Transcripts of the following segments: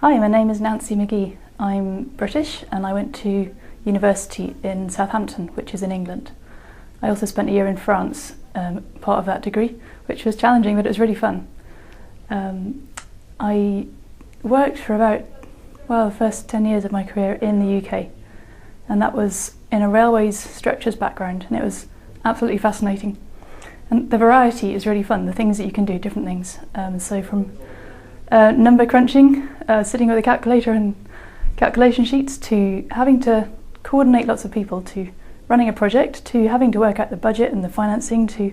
Hi, my name is Nancy McGee. I'm British and I went to university in Southampton, which is in England. I also spent a year in France, part of that degree, which was challenging, but it was really fun. I worked for about, the first 10 years of my career in the UK, and that was in a railways structures background, and it was absolutely fascinating. And the variety is really fun, the things that you can do, different things. So from number crunching, sitting with a calculator and calculation sheets, to having to coordinate lots of people, to running a project, to having to work out the budget and the financing, to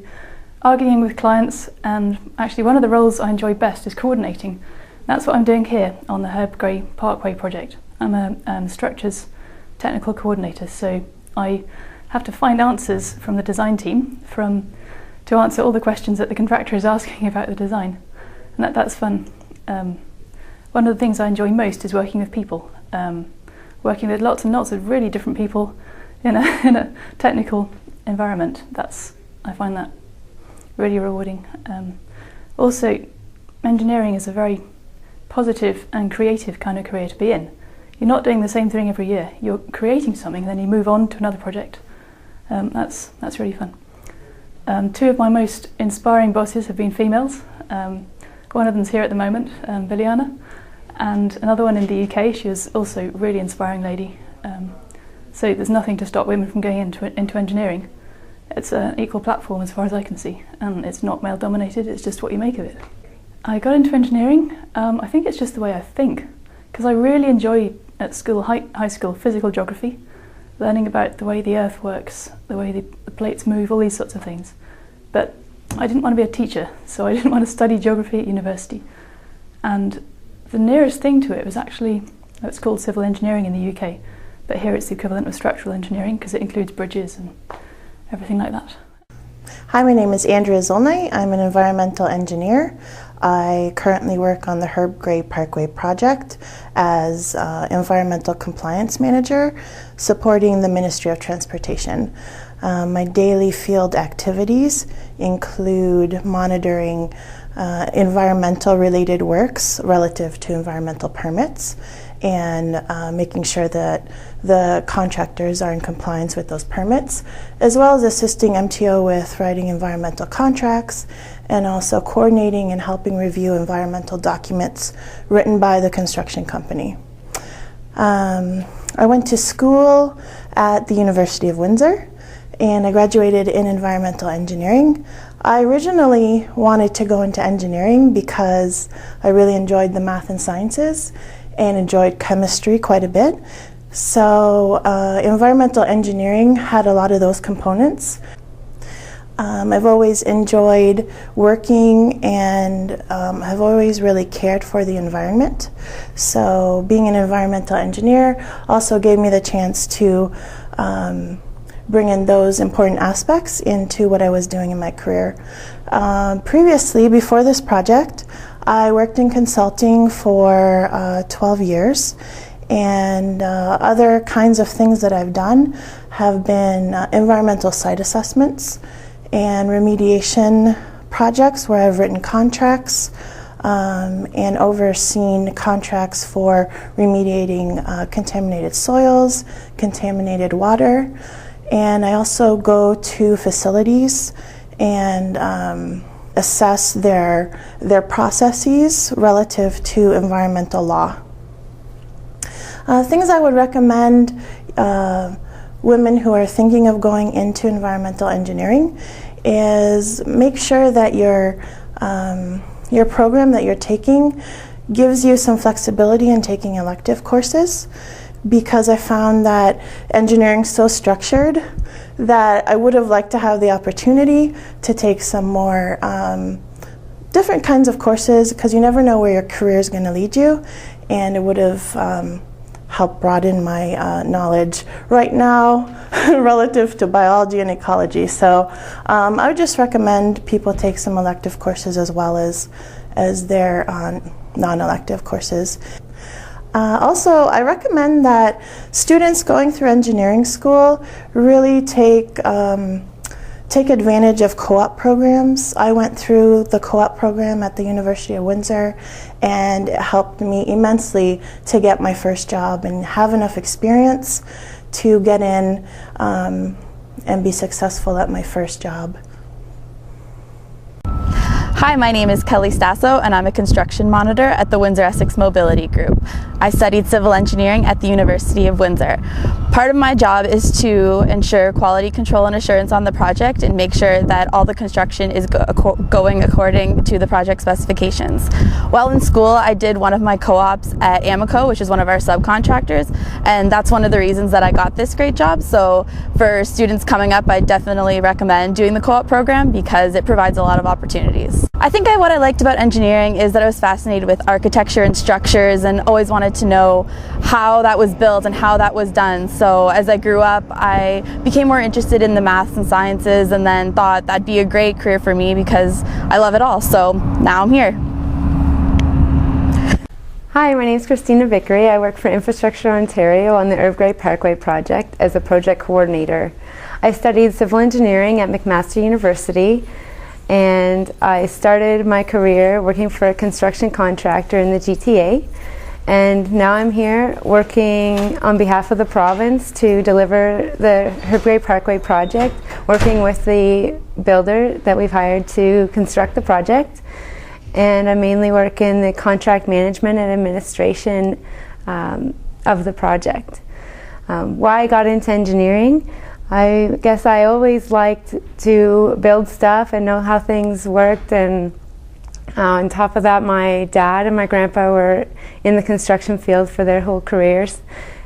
arguing with clients. And actually one of the roles I enjoy best is coordinating. That's what I'm doing here on the Gray Parkway project. I'm a structures technical coordinator, so I have to find answers from the design team to answer all the questions that the contractor is asking about the design, and that's fun. One of the things I enjoy most is working with people, working with lots and lots of really different people in a technical environment. I find that really rewarding. Also, engineering is a very positive and creative kind of career to be in. You're not doing the same thing every year. You're creating something and then you move on to another project. That's really fun. Two of my most inspiring bosses have been females. One of them's here at the moment, Biliana, and another one in the UK. She was also a really inspiring lady. So there's nothing to stop women from going into engineering. It's an equal platform as far as I can see, and it's not male dominated, it's just what you make of it. I got into engineering, I think it's just the way I think, because I really enjoy at school, high school, physical geography, learning about the way the earth works, the way the plates move, all these sorts of things. But I didn't want to be a teacher, so I didn't want to study geography at university. And the nearest thing to it was actually, it's called civil engineering in the UK, but here it's the equivalent of structural engineering because it includes bridges and everything like that. Hi, my name is Andrea Allnight. I'm an environmental engineer. I currently work on the Gray Parkway project as environmental compliance manager, supporting the Ministry of Transportation. My daily field activities include monitoring environmental related works relative to environmental permits, and making sure that the contractors are in compliance with those permits, as well as assisting MTO with writing environmental contracts and also coordinating and helping review environmental documents written by the construction company. I went to school at the University of Windsor, and I graduated in environmental engineering. I originally wanted to go into engineering because I really enjoyed the math and sciences and enjoyed chemistry quite a bit. So environmental engineering had a lot of those components. I've always enjoyed working and have always really cared for the environment. So being an environmental engineer also gave me the chance to bring in those important aspects into what I was doing in my career. Previously, before this project, I worked in consulting for 12 years, and other kinds of things that I've done have been environmental site assessments and remediation projects where I've written contracts and overseen contracts for remediating contaminated soils, contaminated water. And I also go to facilities and assess their processes relative to environmental law. Things I would recommend women who are thinking of going into environmental engineering is make sure that your program that you're taking gives you some flexibility in taking elective courses, because I found that engineering is so structured that I would have liked to have the opportunity to take some more different kinds of courses, because you never know where your career is going to lead you, and it would have helped broaden my knowledge right now relative to biology and ecology. So I would just recommend people take some elective courses as well as their non-elective courses. Also, I recommend that students going through engineering school really take take advantage of co-op programs. I went through the co-op program at the University of Windsor, and it helped me immensely to get my first job and have enough experience to get in and be successful at my first job. Hi, my name is Kelly Stasso, and I'm a construction monitor at the Windsor-Essex Mobility Group. I studied civil engineering at the University of Windsor. Part of my job is to ensure quality control and assurance on the project and make sure that all the construction is going according to the project specifications. While in school, I did one of my co-ops at Jaco, which is one of our subcontractors, and that's one of the reasons that I got this great job. So for students coming up, I definitely recommend doing the co-op program because it provides a lot of opportunities. I think what I liked about engineering is that I was fascinated with architecture and structures and always wanted to know how that was built and how that was done. So as I grew up, I became more interested in the maths and sciences, and then thought that'd be a great career for me because I love it all. So now I'm here. Hi, my name is Christina Vickery. I work for Infrastructure Ontario on the Gray Parkway project as a project coordinator. I studied civil engineering at McMaster University, and I started my career working for a construction contractor in the GTA, and now I'm here working on behalf of the province to deliver the Gray Parkway project, working with the builder that we've hired to construct the project. And I mainly work in the contract management and administration of the project. Why I got into engineering? I guess I always liked to build stuff and know how things worked, and on top of that, my dad and my grandpa were in the construction field for their whole careers,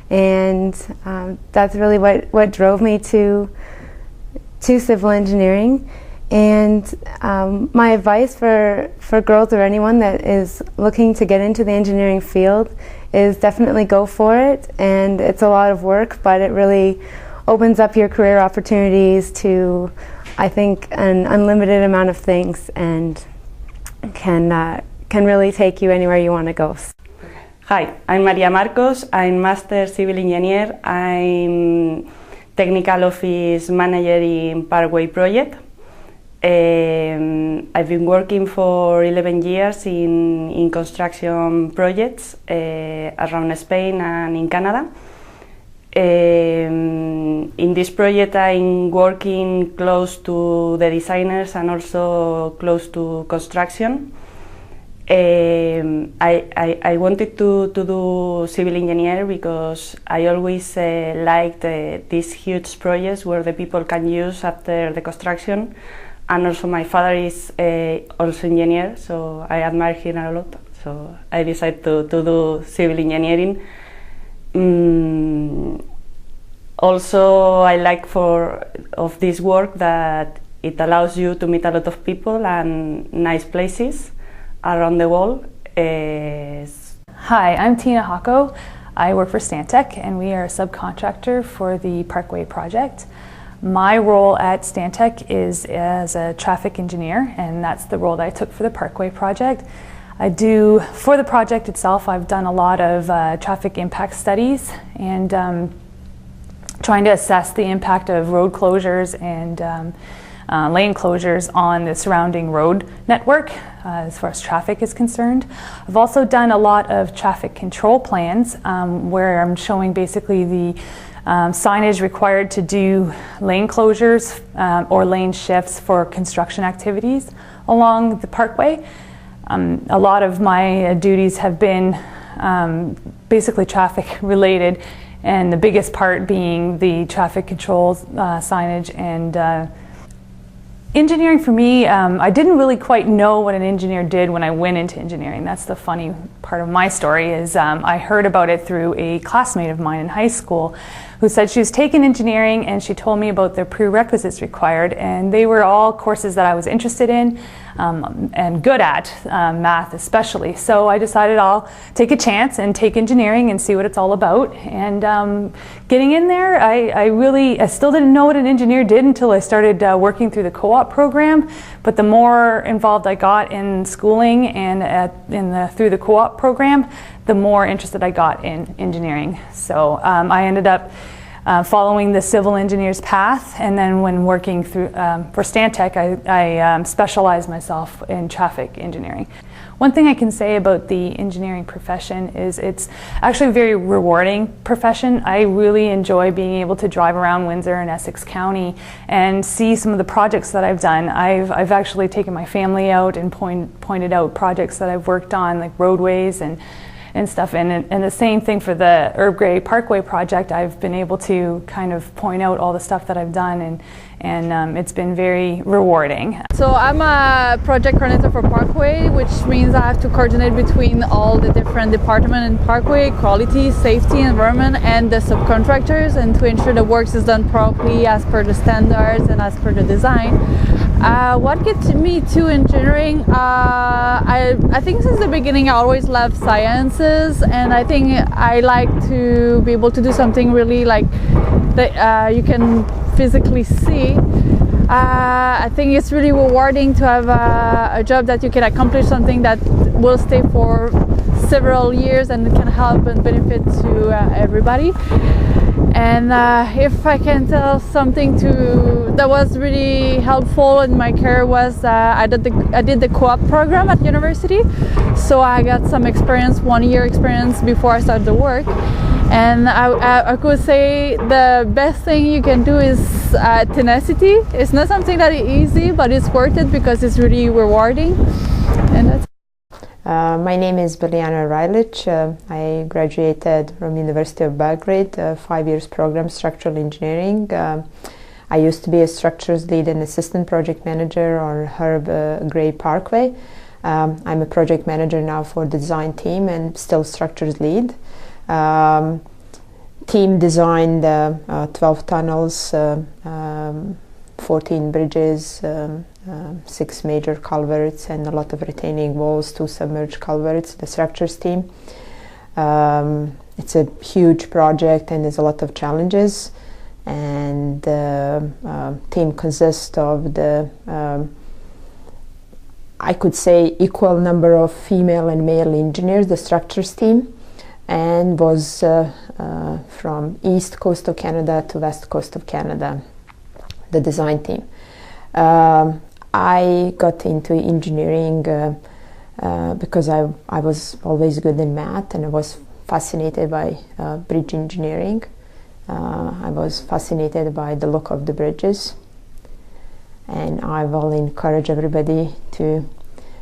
and that's really what drove me to civil engineering. And my advice for girls or anyone that is looking to get into the engineering field is definitely go for it, and it's a lot of work, but it really opens up your career opportunities to, I think, an unlimited amount of things, and can really take you anywhere you want to go. Hi, I'm Maria Marcos. I'm Master Civil Engineer. I'm Technical Office Manager in Parkway project. I've been working for 11 years in construction projects around Spain and in Canada. In this project I'm working close to the designers and also close to construction. I wanted to do civil engineer because I always liked these huge projects where the people can use after the construction, and also my father is also engineer, so I admire him a lot, so I decided to do civil engineering. Also, I like of this work that it allows you to meet a lot of people and nice places around the world. Hi, I'm Tina Jaco. I work for Stantec, and we are a subcontractor for the Parkway project. My role at Stantec is as a traffic engineer, and that's the role that I took for the Parkway project. For the project itself, I've done a lot of traffic impact studies and trying to assess the impact of road closures and lane closures on the surrounding road network as far as traffic is concerned. I've also done a lot of traffic control plans where I'm showing basically the signage required to do lane closures or lane shifts for construction activities along the parkway. A lot of my duties have been basically traffic related, and the biggest part being the traffic control signage and engineering. For me, I didn't really quite know what an engineer did when I went into engineering. That's the funny part of my story, is I heard about it through a classmate of mine in high school who said she was taking engineering, and she told me about the prerequisites required, and they were all courses that I was interested in and good at, math especially. So I decided I'll take a chance and take engineering and see what it's all about. And getting in there, I still didn't know what an engineer did until I started working through the co-op program. But the more involved I got in schooling and through the co-op program, the more interested I got in engineering. So I ended up following the civil engineer's path, and then when working through for Stantec, I specialized myself in traffic engineering. One thing I can say about the engineering profession is it's actually a very rewarding profession. I really enjoy being able to drive around Windsor and Essex County and see some of the projects that I've done. I've actually taken my family out and pointed out projects that I've worked on, like roadways and stuff, and the same thing for the Gray Parkway project. I've been able to kind of point out all the stuff that I've done, and it's been very rewarding. So I'm a project coordinator for Parkway, which means I have to coordinate between all the different departments in Parkway: quality, safety, environment, and the subcontractors, and to ensure the work is done properly as per the standards and as per the design. What gets me to engineering? I think since the beginning I always loved sciences, and I think I like to be able to do something really like that you can physically see. I think it's really rewarding to have a job that you can accomplish something that will stay for several years and can help and benefit to everybody. And if I can tell something that was really helpful in my career was I did the co-op program at university, so I got some experience, 1 year experience before I started the work. And I could say the best thing you can do is tenacity. It's not something that is easy, but it's worth it because it's really rewarding. And that's my name is OReilly. I graduated from University of Belgrade, 5 years program, structural engineering. I used to be a structures lead and assistant project manager on Gray Parkway. I'm a project manager now for the design team and still structures lead. Team designed 12 tunnels, 14 bridges, 6 major culverts, and a lot of retaining walls, 2 submerged culverts, the structures team. It's a huge project and there's a lot of challenges, and the team consists of I could say equal number of female and male engineers, the structures team, and was from east coast of Canada to west coast of Canada, the design team. I got into engineering because I was always good in math, and I was fascinated by bridge engineering. I was fascinated by the look of the bridges, and I will encourage everybody to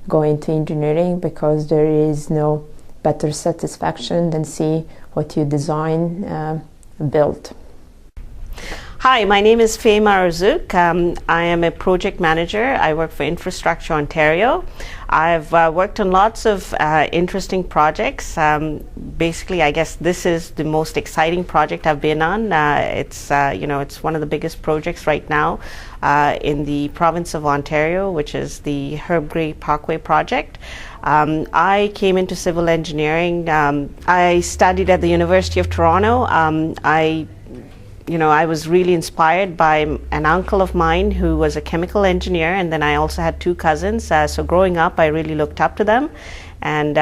go into engineering because there is no better satisfaction than see what you design build. Hi, my name is Faye Marazuk. I am a project manager. I work for Infrastructure Ontario. I've worked on lots of interesting projects. Basically, I guess this is the most exciting project I've been on. It's one of the biggest projects right now in the province of Ontario, which is the Gray Parkway project. I came into civil engineering. I studied at the University of Toronto. I was really inspired by an uncle of mine who was a chemical engineer, and then I also had 2 cousins. So growing up, I really looked up to them, and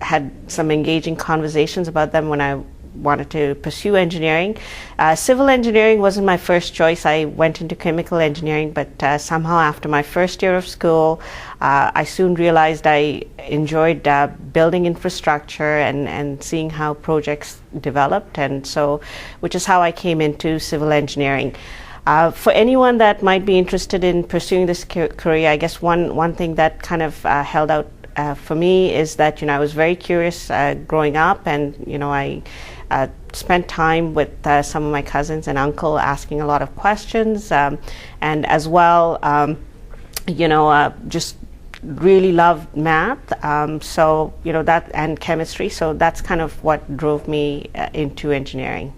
had some engaging conversations about them when I wanted to pursue engineering. Civil engineering wasn't my first choice. I went into chemical engineering, but somehow after my first year of school, I soon realized I enjoyed building infrastructure and seeing how projects developed, and so, which is how I came into civil engineering. For anyone that might be interested in pursuing this career, I guess one thing that kind of held out for me is that I was very curious growing up, and I spent time with some of my cousins and uncle asking a lot of questions, and as well just really loved math, so that, and chemistry, so that's kind of what drove me into engineering.